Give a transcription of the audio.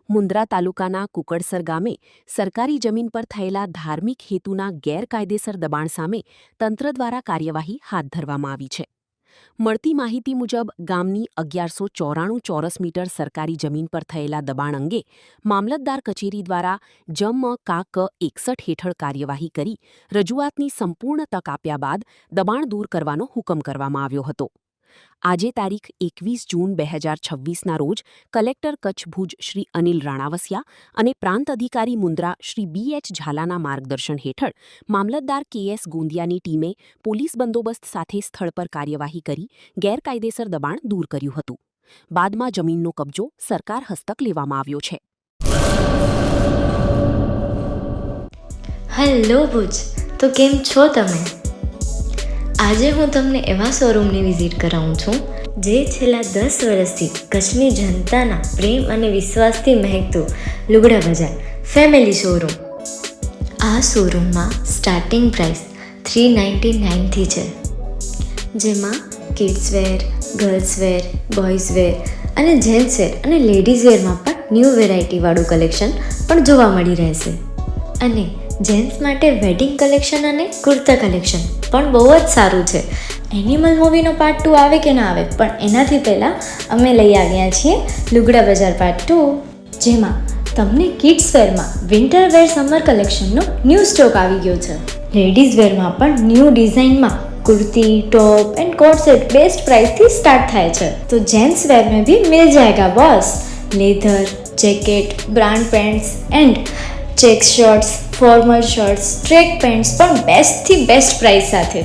મુન્દ્રા તાલુકાના કુકડસર ગામે સરકારી જમીન પર થયેલા ધાર્મિક હેતુના ગેરકાયદેસર દબાણ સામે તંત્ર દ્વારા કાર્યવાહી હાથ ધરવામાં આવી છે. મળતી માહિતી મુજબ ગામની 1194 ચોરસ મીટર સરકારી જમીન પર થયેલા દબાણ અંગે મામલતદાર કચેરી દ્વારા જમ કાક 61 હેઠળ કાર્યવાહી કરી રજૂઆતની સંપૂર્ણ તક આપ્યા બાદ દબાણ દૂર કરવાનો હુકમ કરવામાં આવ્યો હતો. આજે તારીખ 21 જૂન 2026ના રોજ કલેક્ટર કચ્છ ભુજ શ્રી અનિલ રાણાવસિયા અને પ્રાંત અધિકારી મુન્દ્રા શ્રી BH ઝાલાના માર્ગદર્શન હેઠળ મામલતદાર KS ગોંદિયાની ટીમે પોલીસ બંદોબસ્ત સાથે સ્થળ પર કાર્યવાહી કરી ગેરકાયદેસર દબાણ દૂર કર્યું હતું. બાદમાં જમીનનો કબજો સરકાર હસ્તક લેવામાં આવ્યો છે. હેલો ભુજ, તો કેમ છો તમે? આજે હું તમને એવા શોરૂમની વિઝિટ કરાવું છું જે છેલ્લા 10 વર્ષથી કચ્છની જનતાના પ્રેમ અને વિશ્વાસથી મહેકતું લુગડા બજાર ફેમિલી શોરૂમ. આ શોરૂમમાં સ્ટાર્ટિંગ પ્રાઇસ 399થી છે, જેમાં કિડ્સવેર, ગર્લ્સવેર, બોયઝવેર અને જેન્ટ્સવેર અને લેડીઝવેરમાં પણ ન્યૂ વેરાયટીવાળું કલેક્શન પણ જોવા મળી રહેશે. અને જેન્ટ્સ માટે વેડિંગ કલેક્શન અને કુર્તા કલેક્શન પણ બહુ જ સારું છે. એનિમલ મૂવીનો પાર્ટ 2 આવે કે ના આવે, પણ એનાથી પહેલાં અમે લઈ આવ્યા છીએ લુગડા બજાર પાર્ટ 2, જેમાં તમને કિડ્સ વેરમાં વિન્ટર વેર સમર કલેક્શનનો ન્યૂ સ્ટોક આવી ગયો છે. લેડીઝ વેરમાં પણ ન્યૂ ડિઝાઇનમાં kurti, top and coat set best price थी स्टार्ट થાય છે. तो जेंट्स वेयर में भी मिल जाएगा boss. Leather, jacket, brand pants and check shirts, formal shirts, track pants પણ બેસ્ટથી બેસ્ટ પ્રાઇસ સાથે.